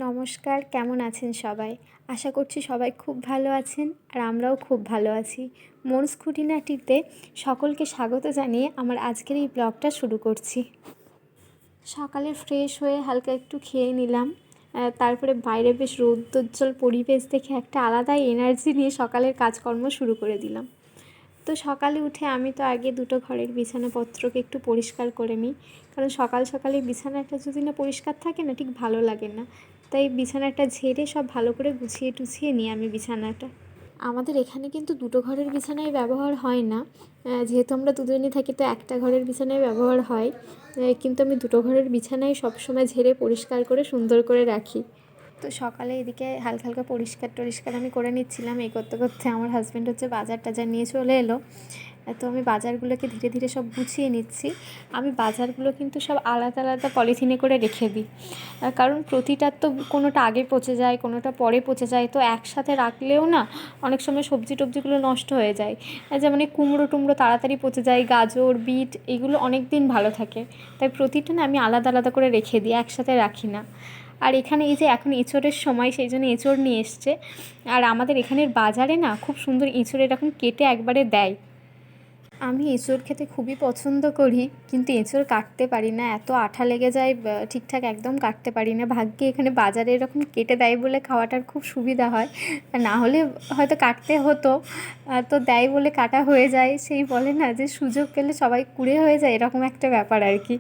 নমস্কার, কেমন আছেন সবাই? আশা করছি সবাই খুব ভালো আছেন আর আমরাও খুব ভালো আছি। মোরস খুঁটিনাটিতে সকলকে স্বাগত জানিয়ে আমার আজকের এই ব্লগটা শুরু করছি। সকালে ফ্রেশ হয়ে হালকা একটু খেয়ে নিলাম। তারপরে বাইরে বেশ রৌদ্রোজ্জ্বল পরিবেশ দেখে একটা আলাদাই এনার্জি নিয়ে সকালের কাজকর্ম শুরু করে দিলাম। তো সকালে উঠে আমি তো আগে দুটো ঘরের বিছানাপত্রকে একটু পরিষ্কার করে নিই, কারণ সকাল সকালে বিছানাটা যদি না পরিষ্কার থাকে না ঠিক ভালো লাগে না। তাই বিছানাটা ঝেড়ে সব ভালো করে গুছিয়ে টুছিয়ে নিই আমি বিছানাটা। আমাদের এখানে কিন্তু দুটো ঘরের বিছানায় ব্যবহার হয় না, যেহেতু আমরা দুজনই থাকি তো একটা ঘরের বিছানায় ব্যবহার হয়। কিন্তু আমি দুটো ঘরের বিছানায় সবসময় ঝেড়ে পরিষ্কার করে সুন্দর করে রাখি। তো সকালে এদিকে হালকা হালকা পরিষ্কার আমি করে নিচ্ছিলাম। এই করতে করতে আমার হাজব্যান্ড হচ্ছে বাজার টাজার নিয়ে চলে এলো। তো আমি বাজারগুলোকে ধীরে ধীরে সব গুছিয়ে নিচ্ছি। আমি বাজারগুলো কিন্তু সব আলাদা আলাদা পলিথিনে করে রেখে দিই, কারণ প্রতিটার তো কোনোটা আগে পচে যায়, কোনোটা পরে পচে যায়। তো একসাথে রাখলেও না অনেক সময় সবজি টবজিগুলো নষ্ট হয়ে যায়। যেমন এই কুমড়ো টুমড়ো তাড়াতাড়ি পচে যায়, গাজর বিট এগুলো অনেক দিন ভালো থাকে। তাই প্রতিটা না আমি আলাদা আলাদা করে রেখে দিই, একসাথে রাখি না। আর এখানে এই যে এখন এঁচোড়ের সময়, সেই জন্য এঁচোড় নিয়ে এসছে। আর আমাদের এখানের বাজারে না খুব সুন্দর এঁচোড় এরকম কেটে একবারে দেয়। আমি এঁচোড় খেতে খুবই পছন্দ করি, কিন্তু এঁচোড় কাটতে পারি না, এত আঠা লেগে যায়, ঠিকঠাক একদম কাটতে পারি না। ভাগ্যে এখানে বাজারে এরকম কেটে দেয় বলে খাওয়াটার খুব সুবিধা হয়, না হলে হয়তো কাটতে হতো। তো দেয় বলে কাটা হয়ে যায়, সেই বলে না যে সুযোগ পেলে সবাই কুঁড়ে হয়ে যায়, এরকম একটা ব্যাপার আর কি।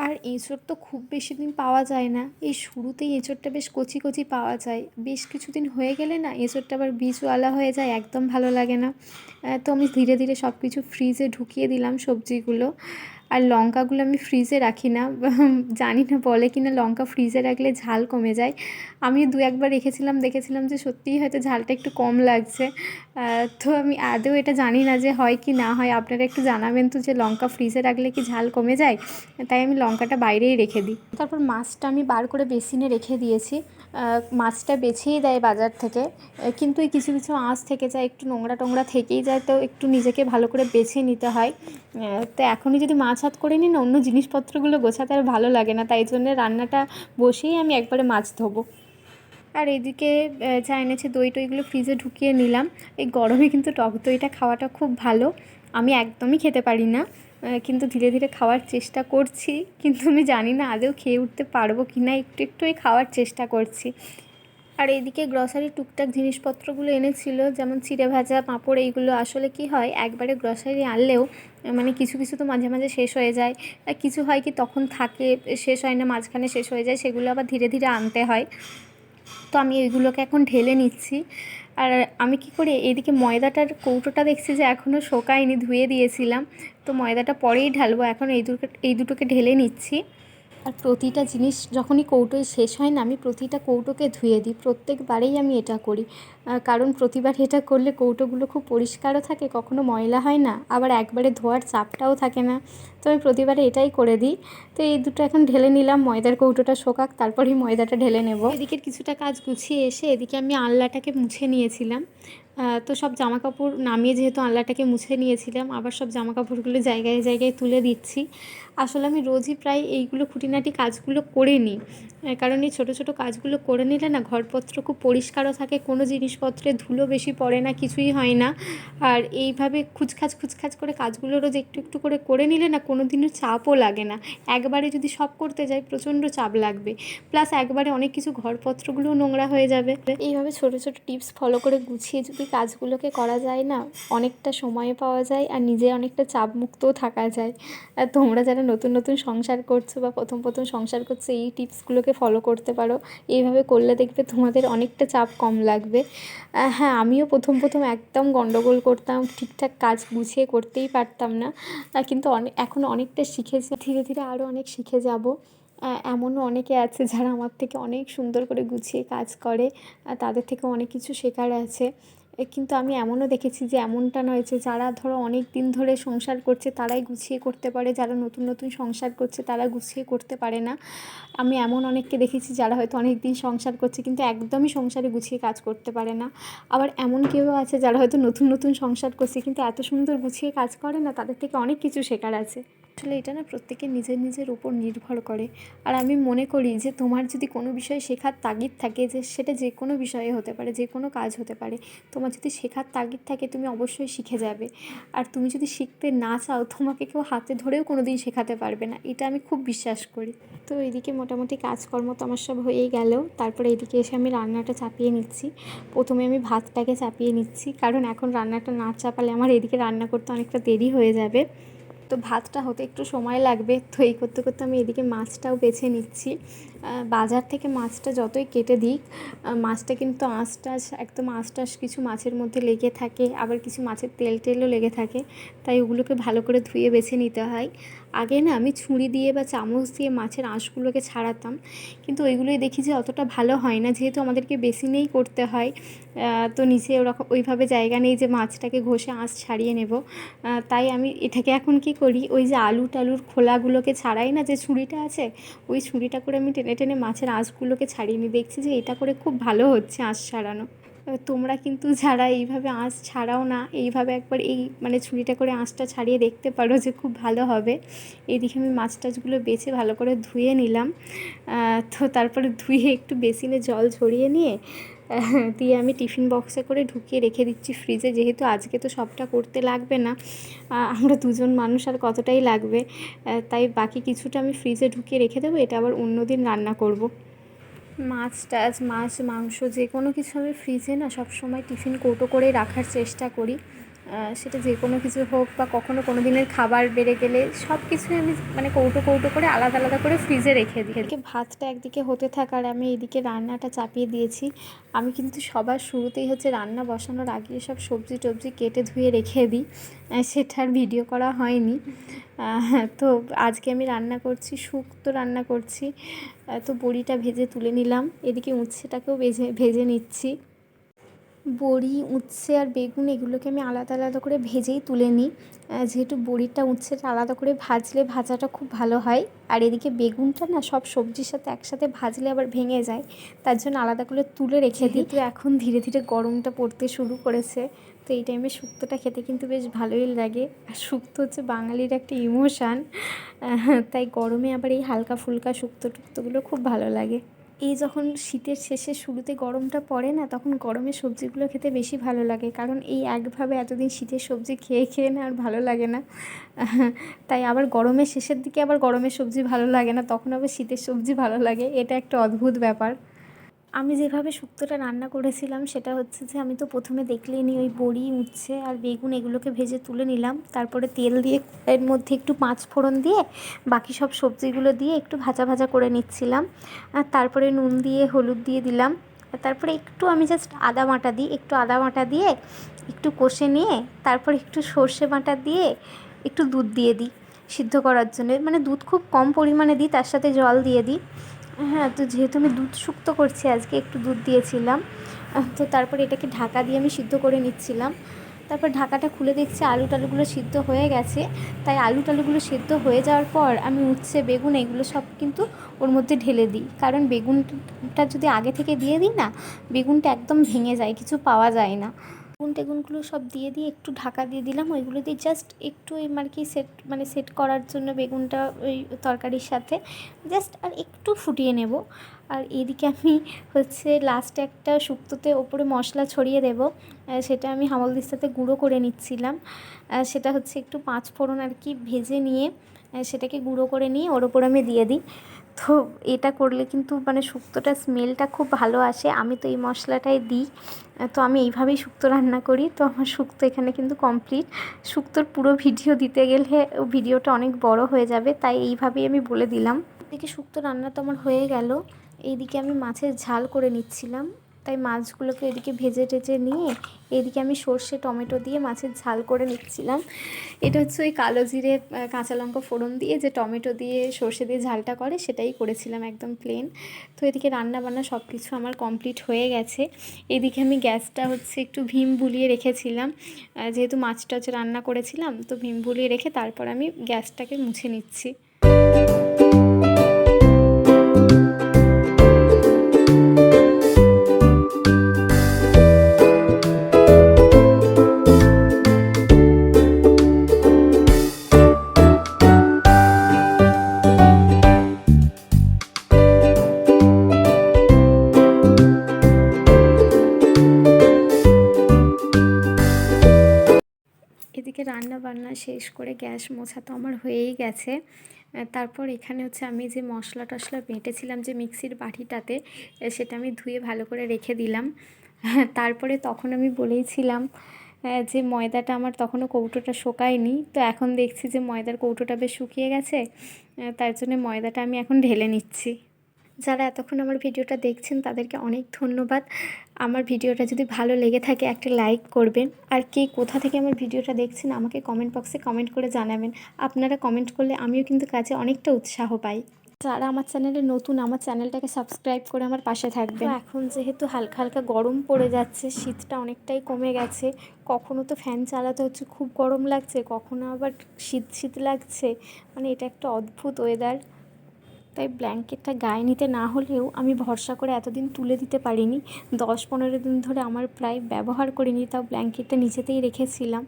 আর এঁচোড় তো খুব বেশি দিন পাওয়া যায় না, এই শুরুতেই এঁচোড়টা বেশ কচি কচি পাওয়া যায়। বেশ কিছুদিন হয়ে গেলে না এঁচোড়টা আবার বীজওয়ালা হয়ে যায়, একদম ভালো লাগে না। তো আমি ধীরে ধীরে সব কিছু ফ্রিজে ঢুকিয়ে দিলাম সবজিগুলো। আর লঙ্কাগুলো আমি ফ্রিজে রাখি না, জানি না বলে কি না লঙ্কা ফ্রিজে রাখলে ঝাল কমে যায়। আমিও দু একবার রেখেছিলাম, দেখেছিলাম যে সত্যিই হয়তো ঝালটা একটু কম লাগছে। তো আমি আদৌ এটা জানি না যে হয় কি না হয়, আপনারা একটু জানাবেন তো যে লঙ্কা ফ্রিজে রাখলে কি ঝাল কমে যায়। তাই আমি লঙ্কাটা বাইরেই রেখে দিই। তারপর মাছটা আমি বার করে বেসিনে রেখে দিয়েছি। মাছটা বেছেই দেয় বাজার থেকে, কিন্তু এই কিছু কিছু আঁশ থেকে যায়, একটু নোংরা টোংরা থেকেই যায়, তো একটু নিজেকে ভালো করে বেছে নিতে হয়। তো এখনই যদি মাছ হাত করে নিই না, অন্য জিনিসপত্রগুলো গোছাতে আর ভালো লাগে না, তাই জন্যে রান্নাটা বসেই আমি একবারে মাছ ধোবো। আর এদিকে যা এনেছে দই টইগুলো ফ্রিজে ঢুকিয়ে নিলাম। এই গরমে কিন্তু টক দইটা খাওয়াটা খুব ভালো। আমি একদমই খেতে পারি না, কিন্তু ধীরে ধীরে খাওয়ার চেষ্টা করছি, কিন্তু আমি জানি না আদৌ খেয়ে উঠতে পারবো কি না, একটু একটুই খাওয়ার চেষ্টা করছি। আর এইদিকে গ্রসারির টুকটাক জিনিসপত্রগুলো এনেছিল, যেমন চিড়ে ভাজা পাঁপড়, এইগুলো আসলে কি হয় একবারে গ্রসারি আনলেও মানে কিছু কিছু তো মাঝে মাঝে শেষ হয়ে যায়, কিছু হয় কি তখন থাকে, শেষ হয় না, মাঝখানে শেষ হয়ে যায়, সেগুলো আবার ধীরে ধীরে আনতে হয়। তো আমি এইগুলোকে এখন ঢেলে নিচ্ছি। আর আমি কি করি, এদিকে ময়দাটার কৌটোটা দেখছি যে এখনও শোকায়নি, ধুয়ে দিয়েছিলাম, তো ময়দাটা পরেই ঢালবো, এখন এই দুটোকে ঢেলে নিচ্ছি। আর প্রতিটা জিনিস যখনই কৌটোয় শেষ হয় না, আমি প্রতিটা কৌটোকে ধুয়ে দিই, প্রত্যেকবারেই আমি এটা করি। কারণ প্রতিবার এটা করলে কৌটোগুলো খুব পরিষ্কারও থাকে, কখনো ময়লা হয় না, আবার একবারে ধোয়ার চাপটাও থাকে না। তো আমি প্রতিবারে এটাই করে দিই। তো এই দুটো এখন ঢেলে নিলাম, ময়দার কৌটোটা শোকাক, তারপরেই ময়দাটা ঢেলে নেব। এদিকের কিছুটা কাজ গুছিয়ে এসে এদিকে আমি আলনাটাকে মুছে নিয়েছিলাম। তো সব জামাকাপড় নামিয়ে যেহেতু আলনাটাকে মুছে নিয়েছিলাম, আবার সব জামাকাপড়গুলো জায়গায় জায়গায় তুলে দিচ্ছি। আসলে আমি রোজই প্রায় এইগুলো খুঁটিনাটি কাজগুলো করে নিই, কারণ এই ছোটো ছোটো কাজগুলো করে নিলে না ঘরপত্র খুব পরিষ্কারও থাকে, কোনো জিনিসপত্রে ধুলো বেশি পড়ে না, কিছুই হয় না। আর এইভাবে খুচখাচ করে কাজগুলো রোজ একটু একটু করে করে নিলে না কোনো দিনও চাপও লাগে না। একবারে যদি সব করতে যাই প্রচণ্ড চাপ লাগবে, প্লাস একবারে অনেক কিছু ঘরপত্রগুলোও নোংরা হয়ে যাবে। এইভাবে ছোটো ছোটো টিপস ফলো করে গুছিয়ে যদি কাজগুলোকে করা যায় না, অনেকটা সময় পাওয়া যায় আর নিজে অনেকটা চাপমুক্তও থাকা যায়। আর তোমরা যারা নতুন নতুন সংসার করছো বা প্রথম প্রথম সংসার করছো, এই টিপসগুলোকে ফলো করতে পারো। এইভাবে করলে দেখবে তোমাদের অনেকটা চাপ কম লাগবে। হ্যাঁ, আমিও প্রথম প্রথম একদম গন্ডগোল করতাম, ঠিকঠাক কাজ গুছিয়ে করতেই পারতাম না, কিন্তু এখন অনেকটা শিখেছি, ধীরে ধীরে আরও অনেক শিখে যাব। এমনও অনেকে আছে যারা আমার থেকে অনেক সুন্দর করে গুছিয়ে কাজ করে, তাদের থেকে অনেক কিছু শেখার আছে। কিন্তু আমি এমনও দেখেছি যে এমনটা নয় যে যারা ধরো অনেক দিন ধরে সংসার করছে তারাই গুছিয়ে করতে পারে, যারা নতুন নতুন সংসার করছে তারা গুছিয়ে করতে পারে না। আমি এমন অনেককে দেখেছি যারা হয়তো অনেক দিন সংসার করছে কিন্তু একদমই সংসারে গুছিয়ে কাজ করতে পারে না। আবার এমন কেউ আছে যারা হয়তো নতুন নতুন সংসার করছে কিন্তু এত সুন্দর গুছিয়ে কাজ করে না, তাদের থেকে অনেক কিছু শেখার আছে। আসলে এটা না প্রত্যেকের নিজের নিজের উপর নির্ভর করে। আর আমি মনে করি যে তোমার যদি কোনো বিষয় শেখার তাগিদ থাকে, যে সেটা যে কোনো বিষয়ে হতে পারে, যে কোনো কাজ হতে পারে, তোমার যদি শেখার তাগিদ থাকে তুমি অবশ্যই শিখে যাবে। আর তুমি যদি শিখতে না চাও তোমাকে কেউ হাতে ধরেও কোনো দিন শেখাতে পারবে না, এটা আমি খুব বিশ্বাস করি। তো এদিকে মোটামুটি কাজকর্ম তো আমার সব হয়েই গেল। তারপরে এদিকে এসে আমি রান্নাটা চাপিয়ে নিচ্ছি। প্রথমে আমি ভাতটাকে চাপিয়ে নিচ্ছি, কারণ এখন রান্নাটা না চাপালে আমার এদিকে রান্না করতে অনেকটা দেরি হয়ে যাবে। তো ভাতটা হতে একটু সময় লাগবে। তো এই করতে করতে আমি এদিকে মাছটাও বেছে নিচ্ছি। বাজার থেকে মাছটা যতই কেটে দিক, মাছটা কিন্তু আঁশটাশ একদম আঁশটাশ কিছু মাছের মধ্যে লেগে থাকে, আবার কিছু মাছের তেল টেলও লেগে থাকে। তাই ওগুলোকে ভালো করে ধুয়ে বেছে নিতে হয়। আগে না আমি ছুরি দিয়ে বা চামচ দিয়ে মাছের আঁশগুলোকে ছাড়াতাম, কিন্তু ওইগুলোই দেখি যে অতটা ভালো হয় না, যেহেতু আমাদেরকে বেসিনেই করতে হয়। তো নিচে ওরকম ওইভাবে জায়গা নেই যে মাছটাকে ঘষে আঁশ ছাড়িয়ে নেব। তাই আমি এটাকে এখন কি করি, ওই যে আলু টালুর খোলাগুলোকে ছাড়াই না, যে ছুরিটা আছে ওই ছুরিটা করে আমি টেনে টেনে মাছের আঁশগুলোকে ছাড়িয়ে নিই। দেখছি যে এটা করে খুব ভালো হচ্ছে আঁশ ছাড়ানো। তোমরা কিন্তু যারা এইভাবে আঁশ ছাড়াও না, এইভাবে একবার এই মানে ছুরিটা করে আঁশটা ছাড়িয়ে দেখতে পারো, যে খুব ভালো হবে। এইদিকে আমি মাছ টাছগুলো বেছে ভালো করে ধুয়ে নিলাম। তো তারপরে ধুয়ে একটু বেসিনে জল ঝরিয়ে নিয়ে দিয়ে আমি টিফিন বক্সে করে ঢুকিয়ে রেখে দিচ্ছি ফ্রিজে, যেহেতু আজকে তো সবটা করতে লাগবে না, আমরা দুজন মানুষ আর কতটাই লাগবে। তাই বাকি কিছুটা আমি ফ্রিজে ঢুকিয়ে রেখে দেবো, এটা আবার অন্য দিন রান্না করব। মাছ টাছ মাছ মাংস যে কোনো কিছু আমি ফ্রিজে না সবসময় টিফিন কৌটো করে রাখার চেষ্টা করি। সেটা যে কোনো কিছু হোক বা কখনো কোনো দিনের খাবার বেড়ে গেলে সব কিছুই আমি মানে কৌটো কৌটো করে আলাদা আলাদা করে ফ্রিজে রেখে দিই। এদিকে ভাতটা একদিকে হতে থাকার আমি এইদিকে রান্নাটা চাপিয়ে দিয়েছি। আমি কিন্তু সবার শুরুতেই হচ্ছে রান্না বসানোর আগে সব সবজি টবজি কেটে ধুয়ে রেখে দিই, সেটার ভিডিও করা হয়নি। তো আজকে আমি রান্না করছি, শুক্তো রান্না করছি। তো বড়িটা ভেজে তুলে নিলাম, এদিকে উচ্ছেটাকেও ভেজে নিচ্ছি। বড়ি উচ্ছে আর বেগুন এগুলোকে আমি আলাদা আলাদা করে ভেজেই তুলে নিই, যেহেতু বড়িটা উচ্ছেটা আলাদা করে ভাজলে ভাজাটা খুব ভালো হয়। আর এদিকে বেগুনটা না সব সবজির সাথে একসাথে ভাজলে আবার ভেঙে যায়, তার জন্য আলাদা করে তুলে রেখে দিই। তো এখন ধীরে ধীরে গরমটা পড়তে শুরু করেছে, তো এই টাইমে শুক্তোটা খেতে কিন্তু বেশ ভালোই লাগে। আর শুক্তো হচ্ছে বাঙালির একটা ইমোশান, তাই গরমে আবার এই হালকা ফুলকা শুক্তোগুলো খুব ভালো লাগে। এই যখন শীতের শেষে শুরুতে গরমটা পড়ে না, তখন গরমের সবজিগুলো খেতে বেশি ভালো লাগে, কারণ এই একভাবে এতদিন শীতের সবজি খেয়ে খেয়ে না আর ভালো লাগে না। তাই আবার গরমের শেষের দিকে আবার গরমের সবজি ভালো লাগে না, তখন আবার শীতের সবজি ভালো লাগে। এটা একটা অদ্ভুত ব্যাপার। আমি যেভাবে শুক্তোটা রান্না করেছিলাম সেটা হচ্ছে যে, আমি তো প্রথমে দেখলেই নি ওই বড়ি উচ্ছে আর বেগুন এগুলোকে ভেজে তুলে নিলাম, তারপরে তেল দিয়ে এর মধ্যে একটু পাঁচ ফোড়ন দিয়ে বাকি সব সবজিগুলো দিয়ে একটু ভাজা ভাজা করে নিচ্ছিলাম। আর তারপরে নুন দিয়ে হলুদ দিয়ে দিলাম, তারপরে একটু আমি জাস্ট আদা বাটা দিই, একটু আদা বাটা দিয়ে একটু কষে নিয়ে তারপর একটু সর্ষে বাটা দিয়ে একটু দুধ দিয়ে দিই সিদ্ধ করার জন্য, মানে দুধ খুব কম পরিমাণে দিই, তার সাথে জল দিয়ে দিই। হ্যাঁ, তো যেহেতু আমি দুধ শুক্তো করছি আজকে, একটু দুধ দিয়েছিলাম। তো তারপরে এটাকে ঢাকা দিয়ে আমি সিদ্ধ করে নিচ্ছিলাম। তারপর ঢাকাটা খুলে দেখছি আলু টালুগুলো সিদ্ধ হয়ে গেছে। তাই আলু টালুগুলো সিদ্ধ হয়ে যাওয়ার পর আমি উচ্ছে বেগুন এগুলো সব কিন্তু ওর মধ্যে ঢেলে দিই, কারণ বেগুনটা যদি আগে থেকে দিয়ে দিই না, বেগুনটা একদম ভেঙে যায়, কিছু পাওয়া যায় না। বেগুন টেগুনগুলো সব দিয়ে একটু ঢাকা দিয়ে দিলাম, ওইগুলো দিয়ে জাস্ট একটু আর কি সেট করার জন্য বেগুনটা ওই তরকারির সাথে জাস্ট আর একটু ফুটিয়ে নেব। আর এদিকে আমি হচ্ছে লাস্টে একটা শুক্তোতে ওপরে মশলা ছড়িয়ে দেব, সেটা আমি হামালদিস্তাতে গুঁড়ো করে নিচ্ছিলাম। সেটা হচ্ছে একটু পাঁচ ফোড়ন আর কি ভেজে নিয়ে সেটাকে গুঁড়ো করে নিয়ে ওর ওপর আমি দিয়ে দিই। তো এটা করলে কিন্তু মানে শুক্তোটার স্মেলটা খুব ভালো আসে, আমি তো এই মশলাটাই দিই। তো আমি এইভাবেই শুক্তো রান্না করি। তো আমার শুক্তো এখানে কিন্তু কমপ্লিট। শুক্তোর পুরো ভিডিও দিতে গেলে ভিডিওটা অনেক বড় হয়ে যাবে, তাই এইভাবেই আমি বলে দিলাম। এদিকে শুক্তো রান্না তো আমার হয়ে গেল, এইদিকে আমি মাছের ঝাল করে নিচ্ছিলাম। তাই মাছগুলোকে এদিকে ভেজে টেজে নিয়ে এদিকে আমি সর্ষে টমেটো দিয়ে মাছের ঝাল করে নিচ্ছিলাম। এটা হচ্ছে ওই কালো জিরে কাঁচা লঙ্কা ফোড়ন দিয়ে যে টমেটো দিয়ে সর্ষে দিয়ে ঝালটা করে, সেটাই করেছিলাম একদম প্লেন। তো এদিকে রান্না বান্না সব কিছু আমার কমপ্লিট হয়ে গেছে। এদিকে আমি গ্যাসটা হচ্ছে একটু ভিম বুলিয়ে রেখেছিলাম, যেহেতু মাছটা হচ্ছে রান্না করেছিলাম, তো ভিম বুলিয়ে রেখে তারপর আমি গ্যাসটাকে মুছে নিচ্ছি। রান্না বান্না শেষ করে গ্যাস মোছা তো আমার হয়েই গেছে। তারপর এখানে হচ্ছে আমি যে মশলা টশলা বেটেছিলাম যে মিক্সির বাটিটাতে, সেটা আমি ধুয়ে ভালো করে রেখে দিলাম। তারপরে তখন আমি বলেইছিলাম যে ময়দাটা আমার তখনও কৌটোটা শোকায়নি, তো এখন দেখছি যে ময়দার কৌটোটা বেশ শুকিয়ে গেছে। তার জন্য ময়দাটা আমি এখন ঢেলে নিচ্ছি। যারা এতক্ষণ আমার ভিডিওটা দেখছেন তাদেরকে অনেক ধন্যবাদ। আমার ভিডিওটা যদি ভালো লেগে থাকে একটা লাইক করবেন, আর কে কোথা থেকে আমার ভিডিওটা দেখছেন আমাকে কমেন্ট বক্সে কমেন্ট করে জানাবেন। আপনারা কমেন্ট করলে আমিও কিন্তু কাজে অনেকটা উৎসাহ পাই। যারা আমার চ্যানেলে নতুন, আমার চ্যানেলটাকে সাবস্ক্রাইব করে আমার পাশে থাকবেন। এখন যেহেতু হালকা হালকা গরম পড়ে যাচ্ছে, শীতটা অনেকটাই কমে গেছে। কখনো তো ফ্যান চালাতে হচ্ছে, খুব গরম লাগছে, কখনো আবার শীত শীত লাগছে। মানে এটা একটা অদ্ভুত ওয়েদার। তাই ব্ল্যাঙ্কেটটা গায়ে নিতে না হলেও আমি ভরসা করে এতদিন তুলে দিতে পারিনি। 10-15 দিন ধরে আমার প্রায় ব্যবহার করিনি, তাও ব্ল্যাঙ্কেটটা নিচেতেই রেখেছিলাম।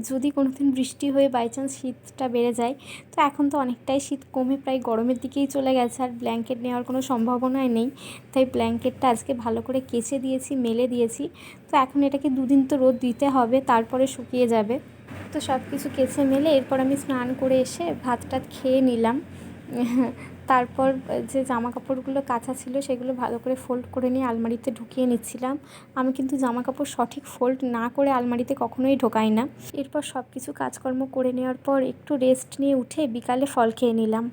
যদি কোনো দিন বৃষ্টি হয়ে বাই চান্স শীতটা বেড়ে যায়, তো এখন তো অনেকটাই শীত কমে প্রায় গরমের দিকেই চলে গেছে, আর ব্ল্যাঙ্কেট নেওয়ার কোনো সম্ভাবনাই নেই। তাই ব্ল্যাঙ্কেটটা আজকে ভালো করে কেচে দিয়েছি, মেলে দিয়েছি। তো এখন এটাকে 2 দিন তো রোদ দিতে হবে, তারপরে শুকিয়ে যাবে। তো সব কিছু কেচে মেলে এরপর আমি স্নান করে এসে ভাত টাত খেয়ে নিলাম। তারপর যে জামা কাপড়গুলো কাচা ছিল সেগুলো ভালো করে ফোল্ড করে নিয়ে আলমারিতে ঢুকিয়ে নিচ্ছিলাম। আমি কিন্তু জামা কাপড় সঠিক ফোল্ড না করে আলমারিতে কখনোই ঢোকাই না। এরপর সব কিছু কাজকর্ম করে নেওয়ার পর একটু রেস্ট নিয়ে উঠে বিকালে ফল খেয়ে নিলাম।